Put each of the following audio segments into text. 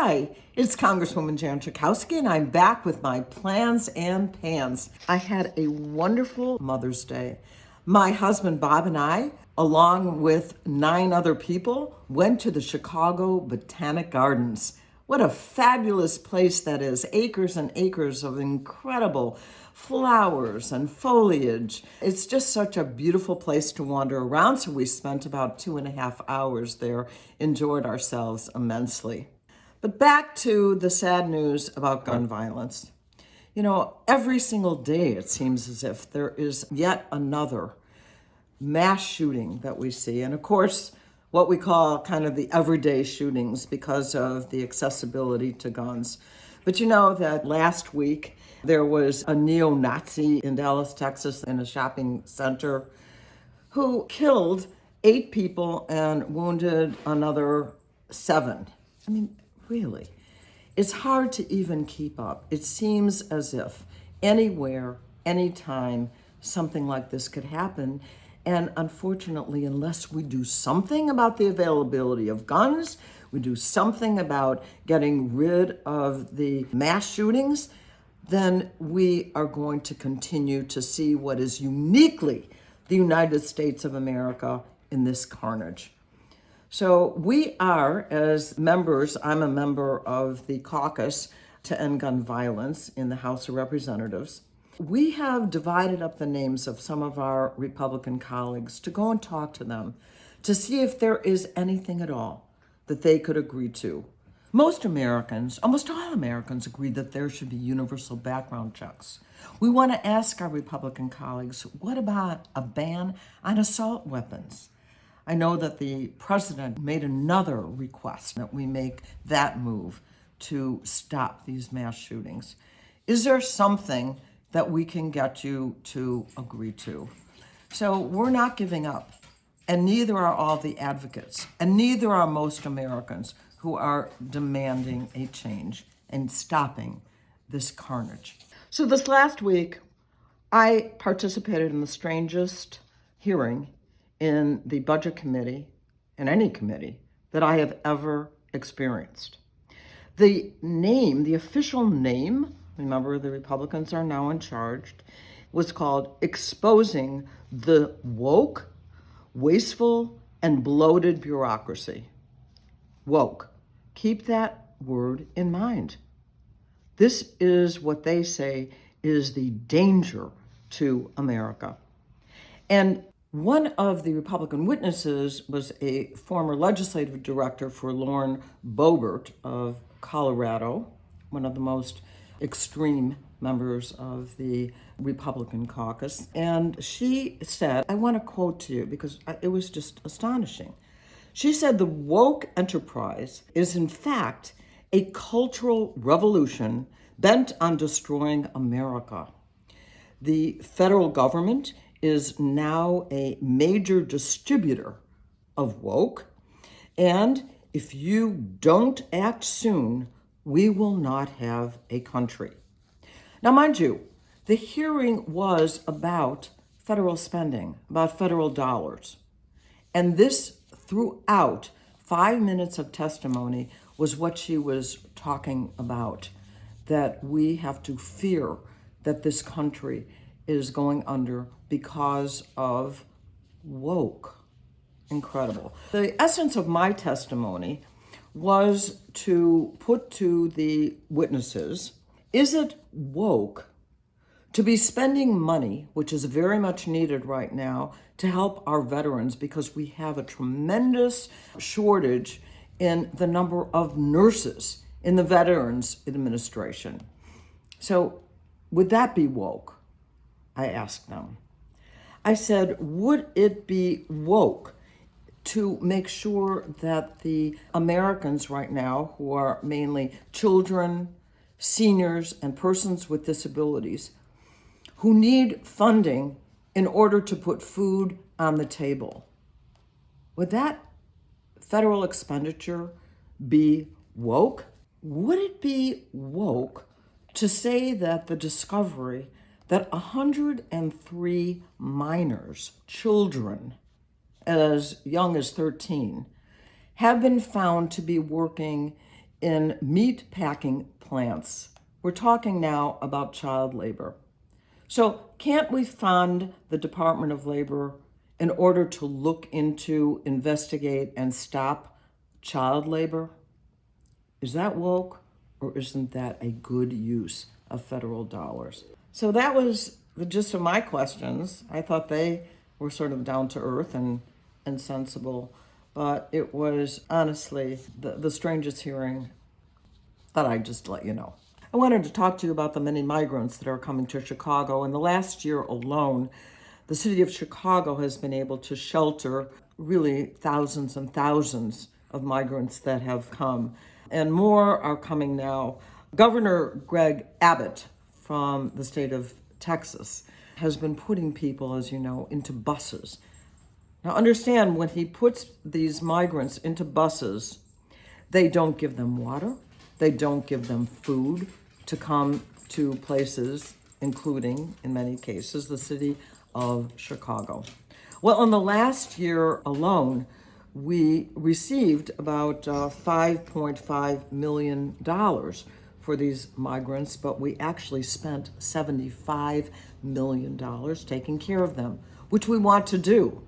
Hi, it's Congresswoman Jan Schakowsky, and I'm back with my plans and pans. I had a wonderful Mother's Day. My husband Bob and I, along with 9 other people, went to the Chicago Botanic Gardens. What a fabulous place that is. Acres and acres of incredible flowers and foliage. It's just such a beautiful place to wander around. So we spent about 2.5 hours there, enjoyed ourselves immensely. But back to the sad news about gun violence. You know, every single day it seems as if there is yet another mass shooting that we see. And of course, what we call kind of the everyday shootings because of the accessibility to guns. But you know that last week there was a neo-Nazi in Dallas, Texas, in a shopping center who killed 8 people and wounded another 7. I mean, really, it's hard to even keep up. It seems as if anywhere, anytime, something like this could happen. And unfortunately, unless we do something about the availability of guns, we do something about getting rid of the mass shootings, then we are going to continue to see what is uniquely the United States of America in this carnage. So we are, as members, I'm a member of the caucus to end gun violence in the House of Representatives. We have divided up the names of some of our Republican colleagues to go and talk to them to see if there is anything at all that they could agree to. Most Americans, almost all Americans, agree that there should be universal background checks. We want to ask our Republican colleagues, what about a ban on assault weapons? I know that the president made another request that we make that move to stop these mass shootings. Is there something that we can get you to agree to? So we're not giving up, and neither are all the advocates, and neither are most Americans who are demanding a change and stopping this carnage. So this last week, I participated in the strangest hearing in the budget committee, in any committee, that I have ever experienced. The name, the official name, remember the Republicans are now in charge, was called Exposing the Woke, Wasteful, and Bloated Bureaucracy. Woke. Keep that word in mind. This is what they say is the danger to America. And one of the Republican witnesses was a former legislative director for Lauren Boebert of Colorado, one of the most extreme members of the Republican caucus. And she said, I want to quote to you because it was just astonishing. She said, the woke enterprise is in fact a cultural revolution bent on destroying America. The federal government is now a major distributor of woke, and if you don't act soon, we will not have a country. Now, mind you, the hearing was about federal spending, about federal dollars. And this, throughout 5 minutes of testimony, was what she was talking about, that we have to fear that this country is going under because of woke. Incredible. The essence of my testimony was to put to the witnesses, is it woke to be spending money, which is very much needed right now, to help our veterans because we have a tremendous shortage in the number of nurses in the Veterans Administration. So would that be woke? I asked them. I said, would it be woke to make sure that the Americans right now, who are mainly children, seniors, and persons with disabilities, who need funding in order to put food on the table, would that federal expenditure be woke? Would it be woke to say that the discovery that 103 minors, children as young as 13, have been found to be working in meat packing plants. We're talking now about child labor. So can't we fund the Department of Labor in order to look into, investigate, and stop child labor? Is that woke, or isn't that a good use of federal dollars? So that was the gist of my questions. I thought they were sort of down to earth and sensible, but it was honestly the strangest hearing. Thought I'd just let you know. I wanted to talk to you about the many migrants that are coming to Chicago. In the last year alone, the city of Chicago has been able to shelter really thousands and thousands of migrants that have come, and more are coming now. Governor Greg Abbott from the state of Texas has been putting people, as you know, into buses. Now understand, when he puts these migrants into buses, they don't give them water, they don't give them food to come to places, including, in many cases, the city of Chicago. Well, in the last year alone, we received about $5.5 million for these migrants, but we actually spent $75 million taking care of them, which we want to do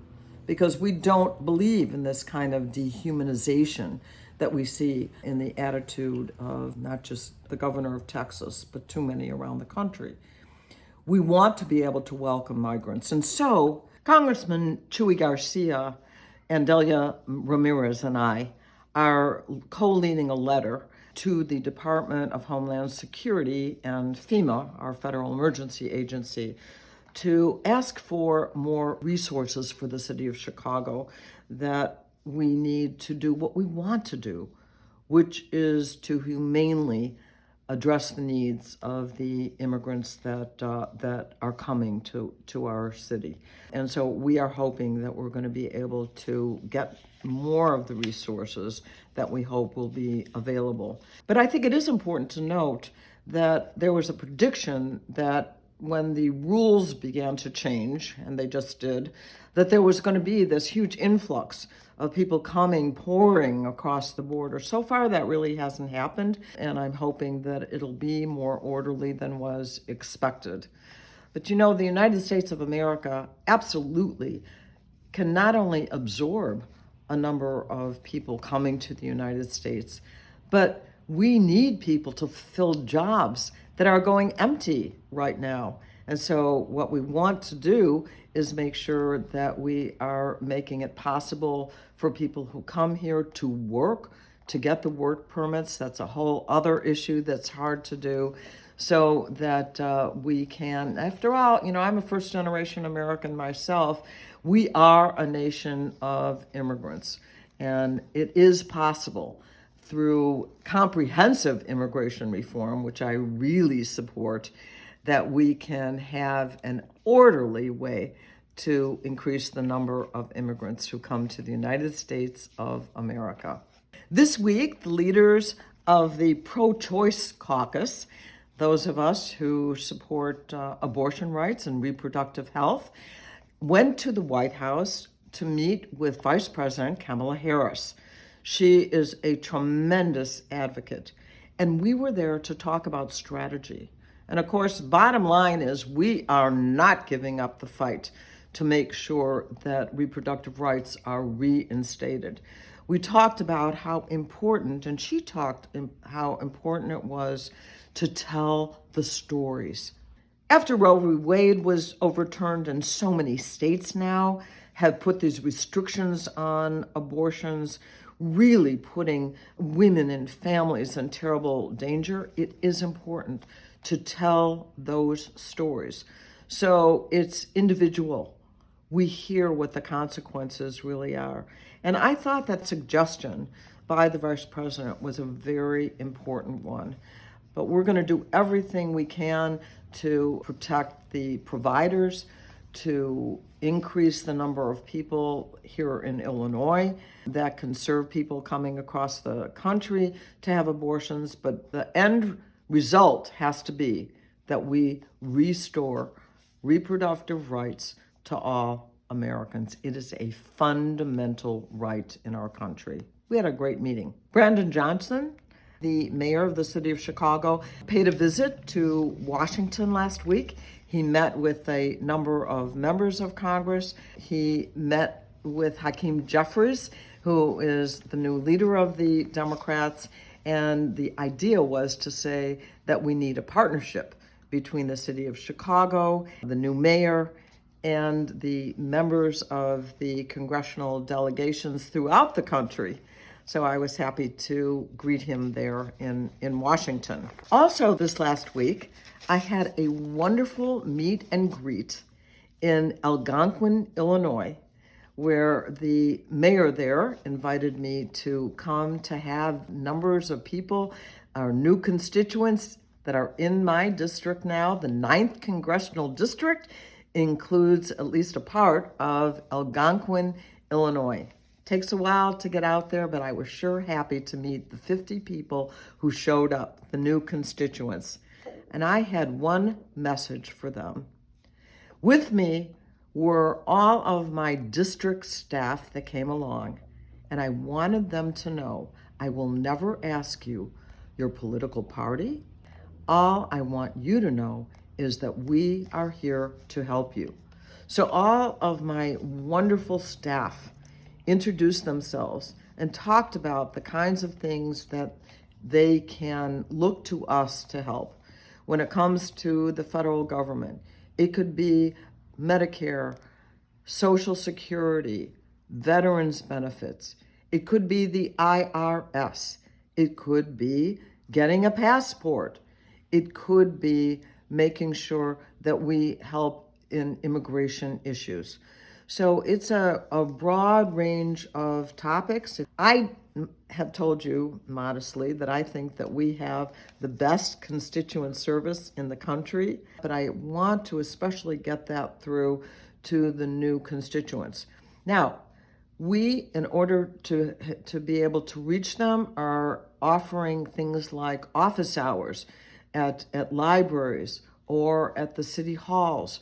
because we don't believe in this kind of dehumanization that we see in the attitude of not just the governor of Texas, but too many around the country. We want to be able to welcome migrants. And so Congressman Chuy Garcia and Delia Ramirez and I are co-leading a letter to the Department of Homeland Security and FEMA, our federal emergency agency, to ask for more resources for the city of Chicago, that we need to do what we want to do, which is to humanely address the needs of the immigrants that are coming to our city. And so we are hoping that we're going to be able to get more of the resources that we hope will be available. But I think it is important to note that there was a prediction that when the rules began to change, and they just did, that there was going to be this huge influx of people coming, pouring across the border. So far, that really hasn't happened, and I'm hoping that it'll be more orderly than was expected. But you know, the United States of America absolutely can not only absorb a number of people coming to the United States, but we need people to fill jobs that are going empty right now. And so what we want to do is make sure that we are making it possible for people who come here to work, to get the work permits. That's a whole other issue that's hard to do, so that we can, after all, you know, I'm a first generation American myself. We are a nation of immigrants, and it is possible through comprehensive immigration reform, which I really support, that we can have an orderly way to increase the number of immigrants who come to the United States of America. This week, the leaders of the pro-choice caucus, those of us who support abortion rights and reproductive health, went to the White House to meet with Vice President Kamala Harris. She is a tremendous advocate, and we were there to talk about strategy. And of course, bottom line is we are not giving up the fight to make sure that reproductive rights are reinstated. We talked about how important, and she talked how important it was to tell the stories. After Roe v. Wade was overturned, and so many states now have put these restrictions on abortions, really putting women and families in terrible danger, it is important to tell those stories. So it's individual. We hear what the consequences really are. And I thought that suggestion by the Vice President was a very important one. But we're going to do everything we can to protect the providers, to increase the number of people here in Illinois that can serve people coming across the country to have abortions. But the end result has to be that we restore reproductive rights to all Americans. It is a fundamental right in our country. We had a great meeting. Brandon Johnson, the mayor of the city of Chicago, paid a visit to Washington last week. He met with a number of members of Congress. He met with Hakeem Jeffries, who is the new leader of the Democrats. And the idea was to say that we need a partnership between the city of Chicago, the new mayor, and the members of the congressional delegations throughout the country. So I was happy to greet him there in Washington. Also, this last week, I had a wonderful meet and greet in Algonquin, Illinois, where the mayor there invited me to come to have numbers of people, our new constituents that are in my district now. The 9th Congressional District includes at least a part of Algonquin, Illinois. Takes a while to get out there, but I was sure happy to meet the 50 people who showed up, the new constituents. And I had one message for them. With me were all of my district staff that came along, and I wanted them to know I will never ask you your political party. All I want you to know is that we are here to help you. So all of my wonderful staff introduced themselves and talked about the kinds of things that they can look to us to help. When it comes to the federal government, it could be Medicare, Social Security, veterans benefits. It could be the IRS. It could be getting a passport. It could be making sure that we help in immigration issues. So it's a broad range of topics. I have told you modestly that I think that we have the best constituent service in the country, but I want to especially get that through to the new constituents. Now, we, in order to be able to reach them, are offering things like office hours at libraries or at the city halls,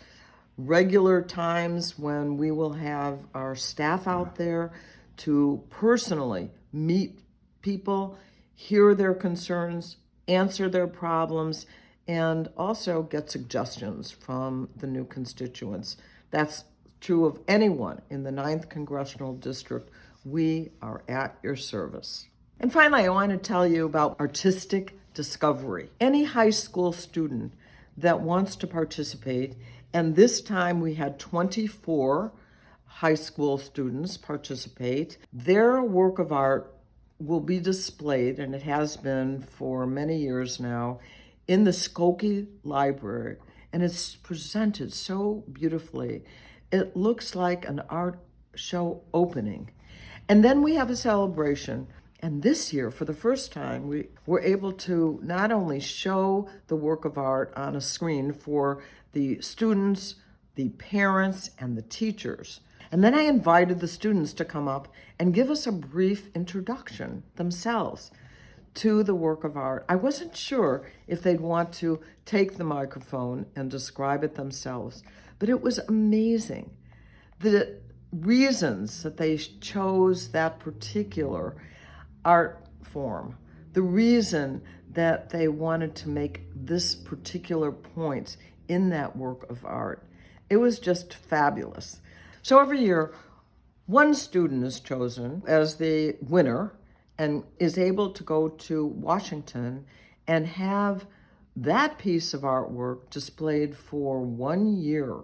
regular times when we will have our staff out there to personally meet people, hear their concerns, answer their problems, and also get suggestions from the new constituents. That's true of anyone in the 9th Congressional District. We are at your service. And finally, I want to tell you about artistic discovery. Any high school student that wants to participate, and this time we had 24 high school students participate, their work of art will be displayed, and it has been for many years now, in the Skokie Library, and it's presented so beautifully. It looks like an art show opening. And then we have a celebration. And this year, for the first time, we were able to not only show the work of art on a screen for the students, the parents, and the teachers. And then I invited the students to come up and give us a brief introduction themselves to the work of art. I wasn't sure if they'd want to take the microphone and describe it themselves, but it was amazing. The reasons that they chose that particular art form, the reason that they wanted to make this particular point in that work of art, it was just fabulous. So every year, one student is chosen as the winner and is able to go to Washington and have that piece of artwork displayed for 1 year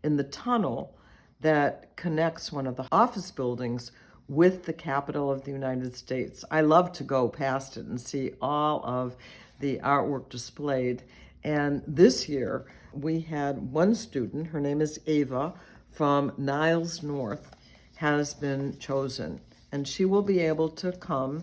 in the tunnel that connects one of the office buildings with the Capitol of the United States. I love to go past it and see all of the artwork displayed. And this year, we had one student, her name is Ava, from Niles North, has been chosen. And she will be able to come,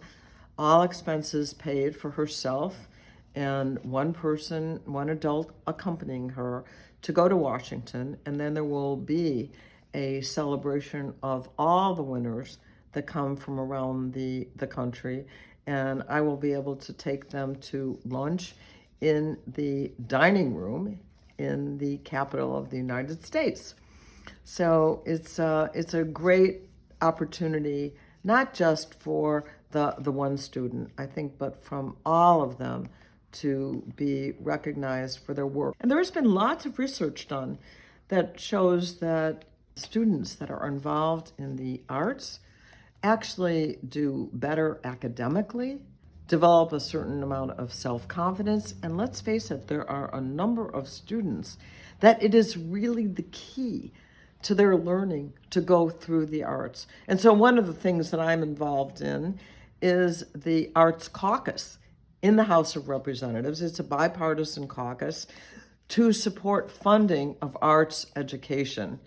all expenses paid for herself, and one person, one adult accompanying her to go to Washington. And then there will be a celebration of all the winners that come from around the country. And I will be able to take them to lunch in the dining room in the Capitol of the United States. So it's a great opportunity, not just for the one student, I think, but from all of them to be recognized for their work. And there has been lots of research done that shows that students that are involved in the arts actually do better academically, develop a certain amount of self-confidence, and let's face it, there are a number of students that it is really the key to their learning to go through the arts. And so one of the things that I'm involved in is the Arts Caucus in the House of Representatives. It's a bipartisan caucus to support funding of arts education.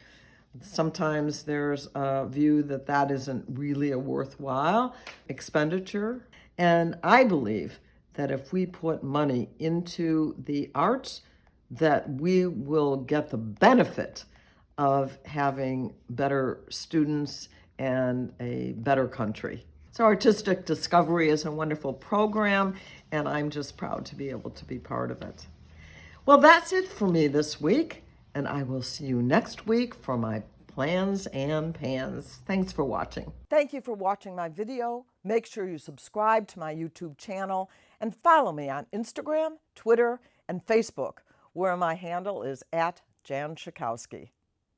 Sometimes there's a view that that isn't really a worthwhile expenditure. And I believe that if we put money into the arts, that we will get the benefit of having better students and a better country. So Artistic Discovery is a wonderful program, and I'm just proud to be able to be part of it. Well, that's it for me this week, and I will see you next week for my plans and pans. Thanks for watching. Thank you for watching my video. Make sure you subscribe to my YouTube channel and follow me on Instagram, Twitter, and Facebook, where my handle is @Jan Schakowsky.